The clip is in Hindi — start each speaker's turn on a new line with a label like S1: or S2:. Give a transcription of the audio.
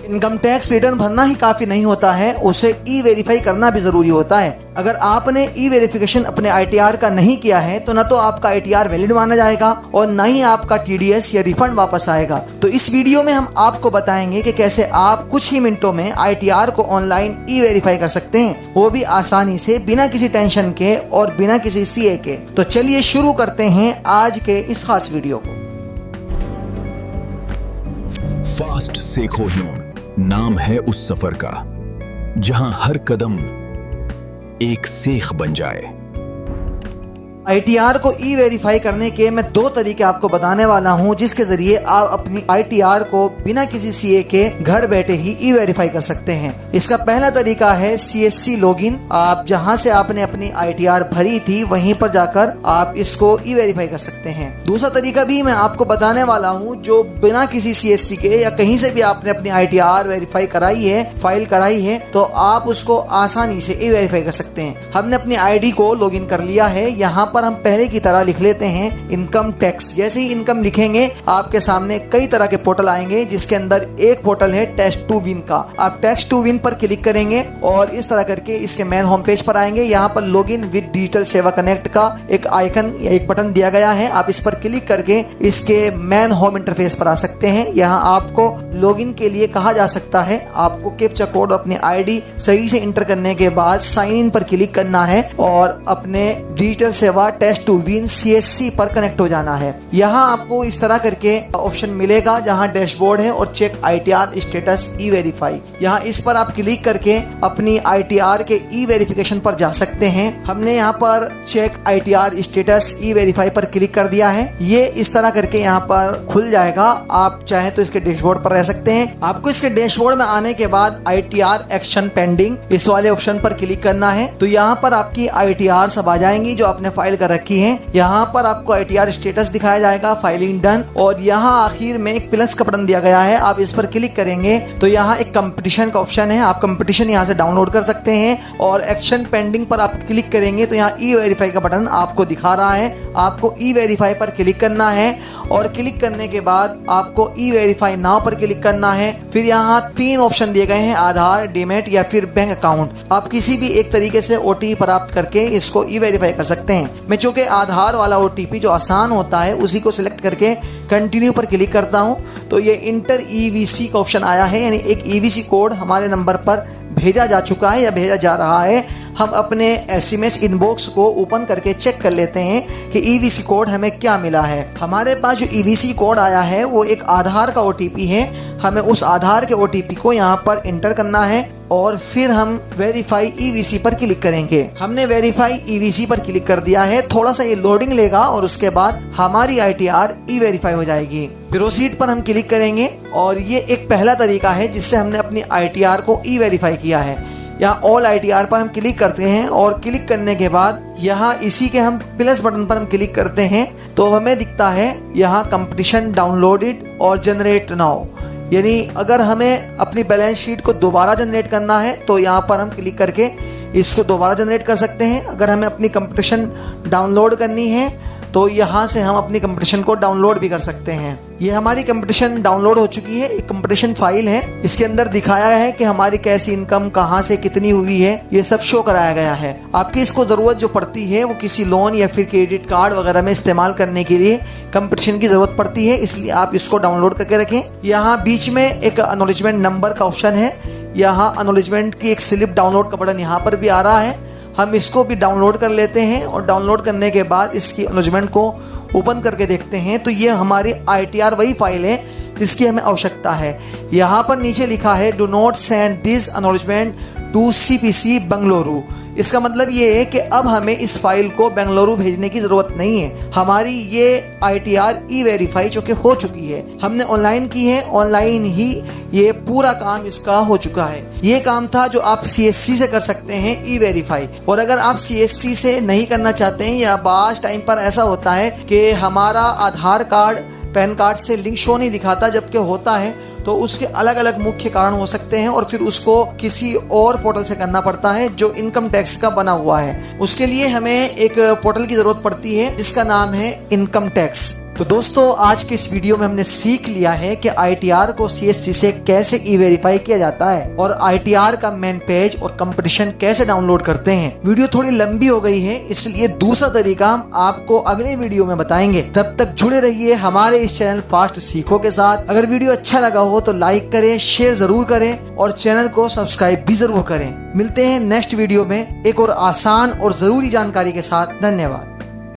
S1: इनकम टैक्स रिटर्न भरना ही काफी नहीं होता है, उसे ई वेरीफाई करना भी जरूरी होता है। अगर आपने ई वेरिफिकेशन अपने ITR का नहीं किया है तो न तो आपका ITR वैलिड माना जाएगा और न ही आपका TDS या रिफंड वापस आएगा। तो इस वीडियो में हम आपको बताएंगे कि कैसे आप कुछ ही मिनटों में ITR को ऑनलाइन ई वेरीफाई कर सकते हैं, वो भी आसानी से, बिना किसी टेंशन के और बिना किसी CA के। तो चलिए शुरू करते हैं आज के इस खास वीडियो को।
S2: फास्ट सेखो नोन नाम है उस सफर का जहां हर कदम एक सेख बन जाए।
S1: ITR को ई वेरीफाई करने के मैं दो तरीके आपको बताने वाला हूं, जिसके जरिए आप अपनी ITR को बिना किसी CA के घर बैठे ही ई वेरीफाई कर सकते हैं। इसका पहला तरीका है CSC लॉगिन। आप जहां से आपने अपनी ITR भरी थी वहीं पर जाकर आप इसको ई वेरीफाई कर सकते हैं। दूसरा तरीका भी मैं आपको बताने वाला हूं, जो बिना किसी CSC के या कहीं से भी आपने अपनी ITR वेरीफाई कराई है, फाइल कराई है, तो आप उसको आसानी से ई वेरीफाई कर सकते हैं। हमने अपनी ID को लॉगिन कर लिया है। यहाँ पर हम पहले की तरह लिख लेते हैं इनकम टैक्स। जैसे ही इनकम लिखेंगे आपके सामने कई तरह के पोर्टल आएंगे, जिसके अंदर एक पोर्टल है टेस्ट टू विन का। आप टेस्ट टू विन पर क्लिक करेंगे और इस तरह करके इसके मेन होम पेज पर आएंगे। यहाँ पर लॉगिन विद डिजिटल सेवा कनेक्ट का एक आइकन या एक बटन दिया गया है। आप इस पर क्लिक करके इसके मेन होम इंटरफेस पर आ सकते हैं। यहाँ आपको लॉगिन के लिए कहा जा सकता है, आपको कैप्चा कोड और अपनी ID सही से इंटर करने के बाद साइन इन पर क्लिक करना है और अपने डिजिटल सेवा टेस्ट टू विन CSC पर कनेक्ट हो जाना है। यहाँ आपको इस तरह करके ऑप्शन मिलेगा जहाँ डैशबोर्ड है और चेक ITR स्टेटस ई वेरीफाई। यहाँ इस पर आप क्लिक करके अपनी ITR के ई वेरिफिकेशन पर जा सकते हैं। हमने यहाँ पर चेक ITR स्टेटस ई वेरीफाई पर क्लिक कर दिया है। ये इस तरह करके यहाँ पर खुल जाएगा। आप चाहे तो इसके डैशबोर्ड पर रह सकते हैं। आपको इसके डैशबोर्ड में आने के बाद ITR एक्शन पेंडिंग इस वाले ऑप्शन पर क्लिक करना है। तो यहाँ पर आपकी ITR सब आ जाएंगी जो आपने फाइल कर रखी है। यहाँ पर आपको ITR स्टेटस दिखाया जाएगा, फाइलिंग डन, और यहाँ आखिर में एक प्लस का बटन दिया गया है। आप इस पर क्लिक करेंगे तो यहाँ एक कंपटीशन का ऑप्शन है। आप कंपटीशन यहाँ से डाउनलोड कर सकते हैं और एक्शन पेंडिंग पर आप क्लिक करेंगे तो यहाँ ई वेरीफाई का बटन आपको दिखा रहा है। आपको ई वेरीफाई पर क्लिक करना है और क्लिक करने के बाद आपको ई वेरीफाई नाउ पर क्लिक करना है। फिर यहाँ 3 ऑप्शन दिए गए हैं, आधार, डीमैट या फिर बैंक अकाउंट। आप किसी भी एक तरीके से OTP प्राप्त करके इसको ई वेरीफाई कर सकते हैं। मैं चूंकि आधार वाला OTP जो आसान होता है उसी को सिलेक्ट करके कंटिन्यू पर क्लिक करता हूं, तो ये इंटर EVC का ऑप्शन आया है, यानी एक EVC कोड हमारे नंबर पर भेजा जा चुका है या भेजा जा रहा है। हम अपने SMS इनबॉक्स को ओपन करके चेक कर लेते हैं कि EVC कोड हमें क्या मिला है। हमारे पास जो EVC कोड आया है वो एक आधार का OTP है। हमें उस आधार के OTP को यहाँ पर एंटर करना है और फिर हम वेरीफाई EVC पर क्लिक करेंगे। हमने वेरीफाई EVC पर क्लिक कर दिया है। थोड़ा सा ये लोडिंग लेगा और उसके बाद हमारी ITR ई वेरीफाई हो जाएगी। प्रोसीड पर हम क्लिक करेंगे और ये एक पहला तरीका है जिससे हमने अपनी ITR को ई वेरीफाई किया है। यहाँ ऑल ITR पर हम क्लिक करते हैं और क्लिक करने के बाद यहाँ इसी के हम प्लस बटन पर हम क्लिक करते हैं तो हमें दिखता है यहाँ कंपटीशन डाउनलोडेड और जनरेट नाउ, यानी अगर हमें अपनी बैलेंस शीट को दोबारा जनरेट करना है तो यहाँ पर हम क्लिक करके इसको दोबारा जनरेट कर सकते हैं। अगर हमें अपनी कंपटीशन डाउनलोड करनी है तो यहाँ से हम अपनी कंपटीशन को डाउनलोड भी कर सकते हैं। ये हमारी कंपटीशन डाउनलोड हो चुकी है। एक कंपटीशन फाइल है, इसके अंदर दिखाया है कि हमारी कैसी इनकम कहाँ से कितनी हुई है, ये सब शो कराया गया है। आपकी इसको ज़रूरत जो पड़ती है वो किसी लोन या फिर क्रेडिट कार्ड वगैरह में इस्तेमाल करने के लिए कंपटीशन की ज़रूरत पड़ती है, इसलिए आप इसको डाउनलोड करके रखें। यहाँ बीच में एक एक्नॉलेजमेंट नंबर का ऑप्शन है। यहाँ एक्नॉलेजमेंट की एक स्लिप डाउनलोड का बटन यहाँ पर भी आ रहा है। हम इसको भी डाउनलोड कर लेते हैं और डाउनलोड करने के बाद इसकी एक्नॉलेजमेंट को ओपन करके देखते हैं तो ये हमारी ITR वही फाइल है जिसकी हमें आवश्यकता है। यहाँ पर नीचे लिखा है do not send this acknowledgement to CPC Bengaluru. इसका मतलब ये है कि अब हमें इस फाइल को बेंगलुरु भेजने की ज़रूरत नहीं है। हमारी ये ITR ई वेरीफाई जो कि हो चुकी है, हमने ऑनलाइन की है, ऑनलाइन ही ये पूरा काम इसका हो चुका है। ये काम था जो आप CSC से कर सकते हैं ई वेरीफाई। और अगर आप CSC से नहीं करना चाहते हैं या बाज़ टाइम पर ऐसा होता है कि हमारा आधार कार्ड पैन कार्ड से लिंक शो नहीं दिखाता जबकि होता है, तो उसके अलग अलग मुख्य कारण हो सकते हैं और फिर उसको किसी और पोर्टल से करना पड़ता है जो इनकम टैक्स का बना हुआ है। उसके लिए हमें एक पोर्टल की ज़रूरत पड़ती है जिसका नाम है इनकम टैक्स। तो दोस्तों आज के इस वीडियो में हमने सीख लिया है कि ITR को CSC से कैसे E-वेरीफाई किया जाता है और ITR का मेन पेज और कंपटीशन कैसे डाउनलोड करते हैं। वीडियो थोड़ी लंबी हो गई है, इसलिए दूसरा तरीका हम आपको अगले वीडियो में बताएंगे। तब तक जुड़े रहिए हमारे इस चैनल फास्ट सीखो के साथ। अगर वीडियो अच्छा लगा हो तो लाइक करें, शेयर जरूर करें और चैनल को सब्सक्राइब भी जरूर करें। मिलते हैं नेक्स्ट वीडियो में एक और आसान और जरूरी जानकारी के साथ। धन्यवाद।